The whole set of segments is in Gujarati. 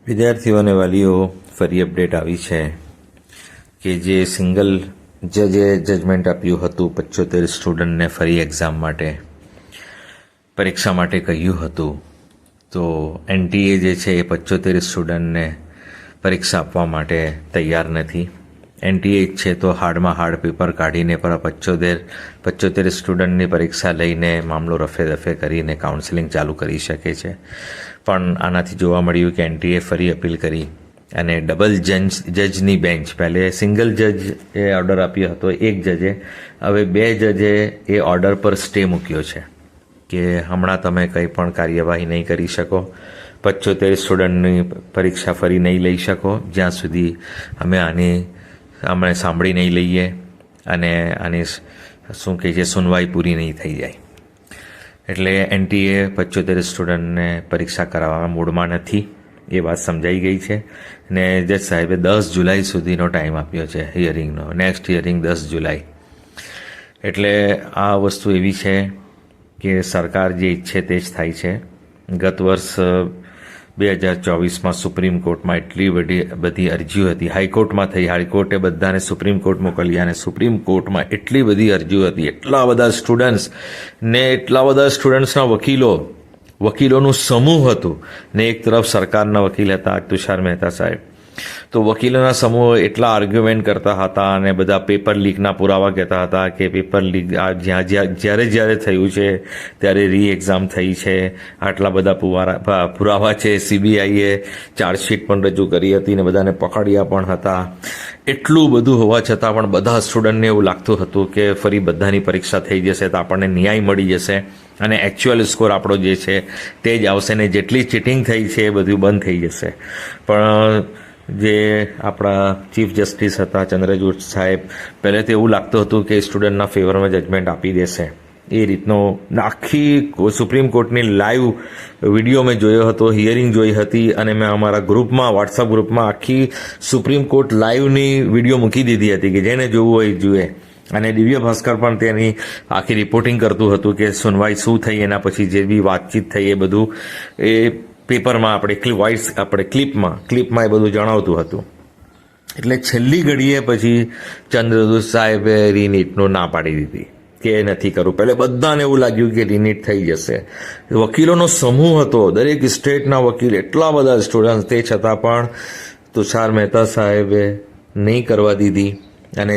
વિદ્યાર્થીઓ અને વાલીઓ ફરી અપડેટ આવી છે કે જે સિંગલ જજે જજમેન્ટ આપ્યું હતું 75 સ્ટુડન્ટને ફરી એક્ઝામ માટે પરીક્ષા માટે કહ્યું હતું, તો એનટીએ જે છે એ 75 સ્ટુડન્ટને પરીક્ષા આપવા માટે તૈયાર નથી. એનટીએ છે તો હાર્ડમાં હાર્ડ પેપર કાઢીને પર 75 સ્ટુડન્ટની પરીક્ષા લઈને મામલો રફે દફે કરીને કાઉન્સેલિંગ ચાલુ કરી શકે છે. પણ આનાથી જોવા મળ્યું કે એનટીએ ફરી અપીલ કરી અને ડબલ જજની બેન્ચ, પહેલે સિંગલ જજ એ ઓર્ડર આપ્યો હતો એક જજે, હવે 2 જજે એ ઓર્ડર પર સ્ટે મૂક્યો છે કે હમણાં તમે કંઈ પણ કાર્યવાહી નહીં કરી શકો, 75 સ્ટુડન્ટની પરીક્ષા ફરી નહીં લઈ શકો જ્યાં સુધી અમે સાંભળી નહીં લઈએ અને આની શું કહે છે સુનવાઈ પૂરી નહીં થઈ જાય. એટલે એનટીએ 75 સ્ટુડન્ટને પરીક્ષા કરાવવા મૂડમાં નથી, એ વાત સમજાઈ ગઈ છે. ને જજ સાહેબે 10 જુલાઈ સુધીનો ટાઈમ આપ્યો છે હિયરિંગનો, નેક્સ્ટ હિયરિંગ 10 જુલાઈ. એટલે આ વસ્તુ એવી છે કે સરકાર જે ઈચ્છે તે જ થાય છે. ગત વર્ષ 2024માં સુપ્રીમ કોર્ટમાં એટલી બધી અરજીઓ હતી, હાઈકોર્ટમાં થઈ, હાઈકોર્ટે બધાને સુપ્રીમ કોર્ટ મોકલ્યા અને સુપ્રીમ કોર્ટમાં એટલી બધી અરજીઓ હતી, એટલા બધા સ્ટુડન્ટ્સ ને એટલા બધા સ્ટુડન્ટ્સના વકીલોનું સમૂહ હતું ને એક તરફ સરકારના વકીલ હતા તુષાર મહેતા સાહેબ. તો વકીલોના સમૂહ એટલા આર્ગ્યુમેન્ટ કરતા હતા અને બધા પેપર લીકના પુરાવા કહેતા હતા કે પેપર લીક જ્યારે થયું છે ત્યારે રી એક્ઝામ થઈ છે, આટલા બધા પુરાવા છે, સીબીઆઈએ ચાર્જશીટ પણ રજૂ કરી હતી ને બધાને પકડ્યા પણ હતા. એટલું બધું હોવા છતાં પણ બધા સ્ટુડન્ટને એવું લાગતું હતું કે ફરી બધાની પરીક્ષા થઈ જશે તો આપણને ન્યાય મળી જશે અને એકચ્યુઅલ સ્કોર આપણો જે છે તે જ આવશે ને જેટલી ચીટિંગ થઈ છે એ બધું બંધ થઈ જશે. પણ જે આપણા ચીફ જસ્ટિસ હતા ચંદ્રચૂડ સાહેબ, પહેલે તો એવું લાગતું હતું કે સ્ટુડન્ટના ફેવરમાં જજમેન્ટ આપી દેશે. એ રીતનો આખી સુપ્રીમ કોર્ટની લાઈવ વિડીયો મેં જોયો હતો, હિયરિંગ જોઈ હતી અને મેં અમારા ગ્રુપમાં, વોટ્સઅપ ગ્રુપમાં આખી સુપ્રીમ કોર્ટ લાઈવની વિડીયો મૂકી દીધી હતી કે જેને જોવું હોય જુએ. અને દિવ્ય ભાસ્કર પણ તેની આખી રિપોર્ટિંગ કરતું હતું કે સુનવાઈ શું થઈ, એના પછી જે બી વાતચીત થઈ એ બધું એ પેપરમાં આપણે ક્લિપમાં એ બધું જણાવતું હતું. એટલે છેલ્લી ઘડીએ પછી ચંદ્રચૂડ સાહેબે રીનીટનું ના પાડી દીધી કે નથી કરવું. પહેલે બધાને એવું લાગ્યું કે રીનીટ થઈ જશે. વકીલોનો સમૂહ હતો, દરેક સ્ટેટના વકીલ, એટલા બધા સ્ટુડન્ટ, તે છતાં પણ તુષાર મહેતા સાહેબે નહીં કરવા દીધી અને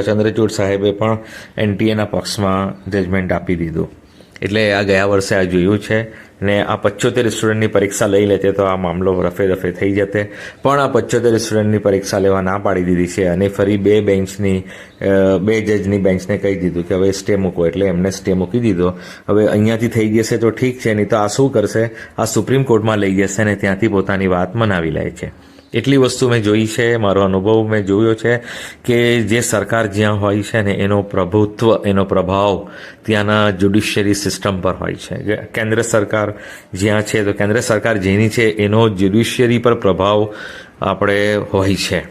ચંદ્રચૂડ સાહેબે પણ એનટીએના પક્ષમાં જજમેન્ટ આપી દીધું. એટલે આ ગયા વર્ષે આ જોયું છે ને આ 75 સ્ટુડન્ટની પરીક્ષા લઈ લેતે તો આ મામલો રફે દફે થઈ જતે. પણ આ 75 સ્ટુડન્ટની પરીક્ષા લેવા ના પાડી દીધી છે અને ફરી 2 જજની બેન્ચને કહી દીધું કે હવે સ્ટે મૂકો, એટલે એમને સ્ટે મૂકી દીધો. હવે અહીંયાથી થઈ જશે તો ઠીક છે, નહીં તો આ શું કરશે, આ સુપ્રીમ કોર્ટમાં લઈ જશે ને ત્યાંથી પોતાની વાત મનાવી લે છે. એટલી વસ્તુ મેં જોઈ છે, મારો અનુભવ મેં જોયો છે કે જે સરકાર જ્યાં હોય છે ને એનો પ્રભુત્વ, એનો પ્રભાવ ત્યાંના જ્યુડિશિયરી સિસ્ટમ પર હોય છે. કેન્દ્ર સરકાર જ્યાં છે તો કેન્દ્ર સરકાર જેની છે એનો જ્યુડિશિયરી પર પ્રભાવ આપણે હોય છે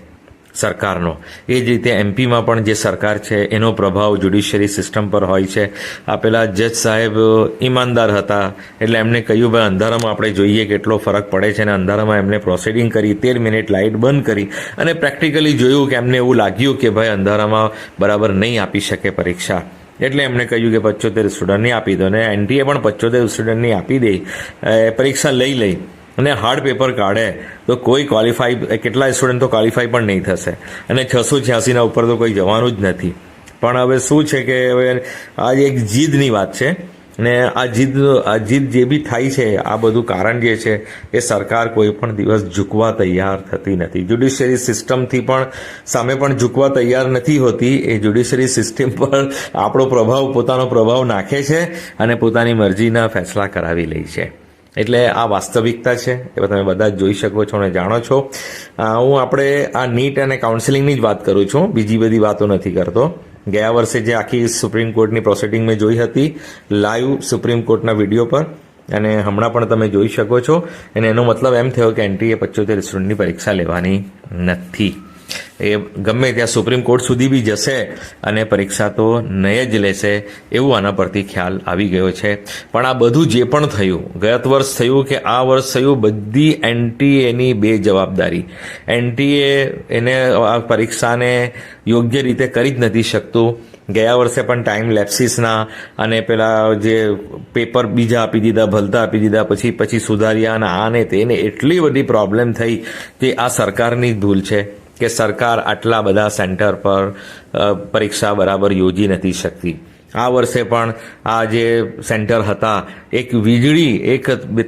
સરકારનો. એ જ રીતે એમપીમાં પણ જે સરકાર છે એનો પ્રભાવ જ્યુડિશિયરી સિસ્ટમ પર હોય છે. આ પેલા જજ સાહેબ ઈમાનદાર હતા એટલે એમને કહ્યું ભાઈ અંધારામાં આપણે જોઈએ કેટલો ફરક પડે છે, અને અંધારામાં એમને પ્રોસિડિંગ કરી, 13 મિનિટ લાઇટ બંધ કરી અને પ્રેક્ટિકલી જોયું કે એમને એવું લાગ્યું કે ભાઈ અંધારામાં બરાબર નહીં આપી શકે પરીક્ષા. એટલે એમણે કહ્યું કે 75 સ્ટુડન્ટની આપી દો, અને એનટીએ પણ 75 સ્ટુડન્ટની આપી દે, પરીક્ષા લઈ અને હાર્ડ પેપર કાઢે તો કોઈ ક્વોલિફાઈ, કેટલા સ્ટુડન્ટ તો ક્વોલિફાઈ પણ નહીં થશે અને 686ના ઉપર તો કોઈ જવાનું જ નથી. પણ હવે શું છે કે હવે આ એક જીદની વાત છે ને આ જીદ જે બી થાય છે, આ બધું કારણ જે છે એ સરકાર કોઈ પણ દિવસ ઝૂકવા તૈયાર થતી નથી. જ્યુડિશિયરી સિસ્ટમથી પણ સામે પણ ઝૂકવા તૈયાર નથી હોતી. એ જ્યુડિશિયરી સિસ્ટમ પર પોતાનો પ્રભાવ નાખે છે અને પોતાની મરજીના ફેસલા કરાવી લે છે. એટલે આ વાસ્તવિકતા છે, એ તમે બધા જ જોઈ શકો છો અને જાણો છો. આપણે આ નીટ અને કાઉન્સેલિંગની જ વાત કરું છું, બીજી બધી વાતો નથી કરતો. ગયા વર્ષે જે આખી સુપ્રીમ કોર્ટની પ્રોસિડિંગ મેં જોઈ હતી લાઈવ સુપ્રીમ કોર્ટના વિડીયો પર, અને હમણાં પણ તમે જોઈ શકો છો. અને એનો મતલબ એમ થયો કે એનટીએ 75 સ્ટુડન્ટની પરીક્ષા લેવાની નથી. એ ગમે ત્યાં સુપ્રીમ કોર્ટ સુધી બી જશે અને પરીક્ષા તો નહીં જ લેશે એવું આના પરથી ખ્યાલ આવી ગયો છે. પણ આ બધું જે પણ થયું, ગત વર્ષ થયું કે આ વર્ષ થયું, બધી એનટીએની બેજવાબદારી. એનટીએ એને આ પરીક્ષાને યોગ્ય રીતે કરી જ નથી શકતું. ગયા વર્ષે પણ ટાઈમ લેપ્સિસના અને પેલા જે પેપર બીજા આપી દીધા, ભલતા આપી દીધા, પછી સુધાર્યા અને આને તેને એટલી બધી પ્રોબ્લેમ થઈ કે આ સરકારની જ ભૂલ છે કે સરકાર આટલા બધા સેન્ટર પર પરીક્ષા બરાબર યોજી નથી શકતી. આ વર્ષે પણ આ જે સેન્ટર હતા, એક વીજળી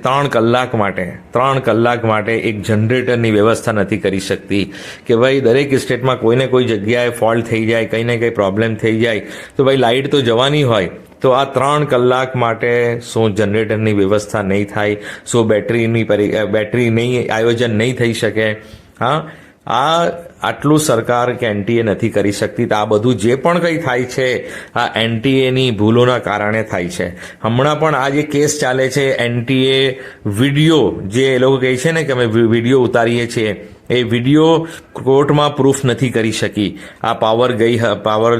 3 કલાક માટે એક જનરેટરની વ્યવસ્થા નથી કરી શકતી કે ભાઈ દરેક સ્ટેટમાં કોઈને કોઈ જગ્યાએ ફોલ્ટ થઈ જાય, કંઈ ને કંઈ પ્રોબ્લેમ થઈ જાય તો ભાઈ લાઇટ તો જવાની હોય. તો આ 3 કલાક માટે શું જનરેટરની વ્યવસ્થા નહીં થાય? શું બેટરી નહીં આયોજન નહીં થઈ શકે? હા, આ આટલું સરકાર કે એનટીએ નથી કરી શકતી. તો આ બધું જે પણ કંઈ થાય છે આ એનટીએની ભૂલોના કારણે થાય છે. હમણાં પણ આ જે કેસ ચાલે છે, એનટીએ વિડીયો જે એ લોકો કહે છે ને કે અમે વિડીયો ઉતારીએ છીએ, એ વિડીયો કોર્ટમાં પ્રૂફ નથી કરી શકી. આ પાવર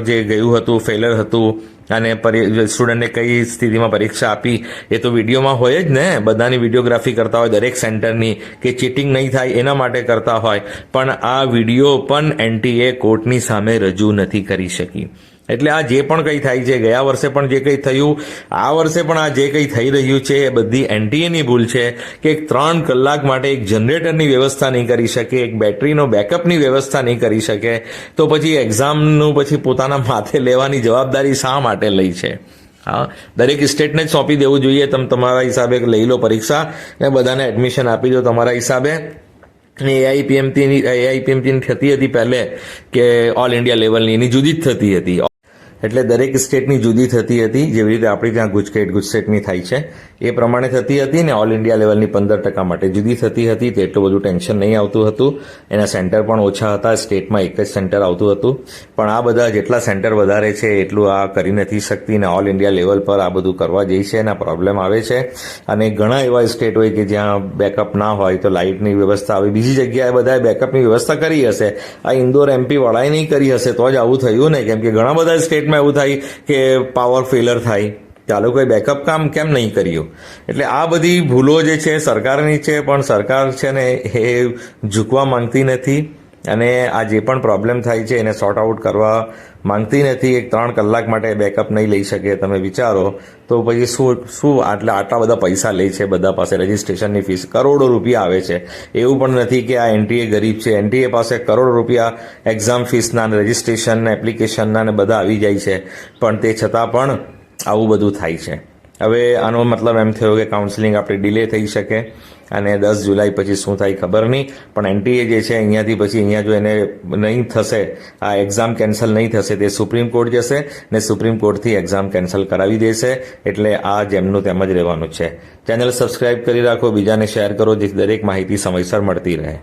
જે ગયું હતું, ફેલર હતું અને સ્ટુડન્ટને કઈ સ્થિતિમાં પરીક્ષા આપી એ તો વિડીયોમાં હોય જ ને. બધાની વિડીયોગ્રાફી કરતા હોય દરેક સેન્ટરની કે ચીટિંગ નહીં થાય એના માટે કરતા હોય, પણ આ વિડીયો પણ એનટીએ કોર્ટની સામે રજૂ નથી કરી શકી. એટલે આ જે પણ કંઈ થાય છે, ગયા વર્ષે પણ જે કંઈ થયું, આ વર્ષે પણ આ જે કંઈ થઈ રહ્યું છે એ બધી એનટીએની ભૂલ છે કે 3 કલાક માટે એક જનરેટરની વ્યવસ્થા નહીં કરી શકે, એક બેટરીનો બેકઅપની વ્યવસ્થા નહીં કરી શકે, તો પછી એક્ઝામનું પછી પોતાના માથે લેવાની જવાબદારી શા માટે લઈ છે? હા, દરેક સ્ટેટને જ સોંપી દેવું જોઈએ. તમે તમારા હિસાબે લઈ લો પરીક્ષા ને બધાને એડમિશન આપી દો તમારા હિસાબે. એઆઈપીએમટીની થતી હતી પહેલે કે ઓલ ઇન્ડિયા લેવલની, એની જુદી જ થતી હતી. એટલે દરેક સ્ટેટની જુદી થતી હતી. જેવી રીતે આપણી ત્યાં ગુજકેટની થાય છે એ પ્રમાણે થતી હતી ને ઓલ ઇન્ડિયા લેવલની 15% માટે જુદી થતી હતી. તો એટલું બધું ટેન્શન નહીં આવતું હતું. એના સેન્ટર પણ ઓછા હતા. સ્ટેટમાં એક જ સેન્ટર આવતું હતું. પણ આ બધા જેટલા સેન્ટર વધારે છે એટલું આ કરી નથી શકતી ને ઓલ ઇન્ડિયા લેવલ પર આ બધું કરવા જઈ છે એના પ્રોબ્લેમ આવે છે. અને ઘણા એવા સ્ટેટ હોય કે જ્યાં બેકઅપ ના હોય તો લાઇટની વ્યવસ્થા આવે. બીજી જગ્યાએ બધાએ બેકઅપની વ્યવસ્થા કરી હશે. આ ઇન્દોર એમપી વાળાએ નહીં કરી હશે તો જ આવું થયું ને. કેમ કે ઘણા બધા સ્ટેટમાં એવું થાય કે પાવર ફેલર થાય, ચાલો કોઈ બેકઅપ કામ કેમ નહીં કર્યું? એટલે આ બધી ભૂલો જે છે સરકારની છે, પણ સરકાર છે ને એ ઝૂકવા માંગતી નથી અને આ જે પણ પ્રોબ્લેમ થાય છે એને સોર્ટ આઉટ કરવા માંગતી નથી. એક 3 કલાક માટે બેકઅપ નહીં લઈ શકે. તમે વિચારો તો પછી શું આટલા બધા પૈસા લે છે બધા પાસે. રજીસ્ટ્રેશનની ફીસ કરોડો રૂપિયા આવે છે. એવું પણ નથી કે આ એનટીએ ગરીબ છે. એનટીએ પાસે કરોડો રૂપિયા એક્ઝામ ફીસના, રજીસ્ટ્રેશનના, એપ્લિકેશનના ને બધા આવી જાય છે. પણ તે છતાં પણ આવું બધું થાય છે. હવે આનો મતલબ એમ થયો કે કાઉન્સેલિંગ આપણી ડિલે થઈ શકે અને 10 જુલાઈ પછી શું થાય ખબર નહીં. પણ એનટીએ જે છે અહીંયાથી પછી અહીંયા જો એને નહીં થશે, આ એક્ઝામ કેન્સલ નહીં થશે, તે સુપ્રીમ કોર્ટ જશે ને સુપ્રીમ કોર્ટથી એક્ઝામ કેન્સલ કરાવી દેશે. એટલે આ જેમનું તેમ જ રહેવાનું છે. ચેનલ સબસ્ક્રાઇબ કરી રાખો, બીજાને શેર કરો જેથી દરેક માહિતી સમયસર મળતી રહે.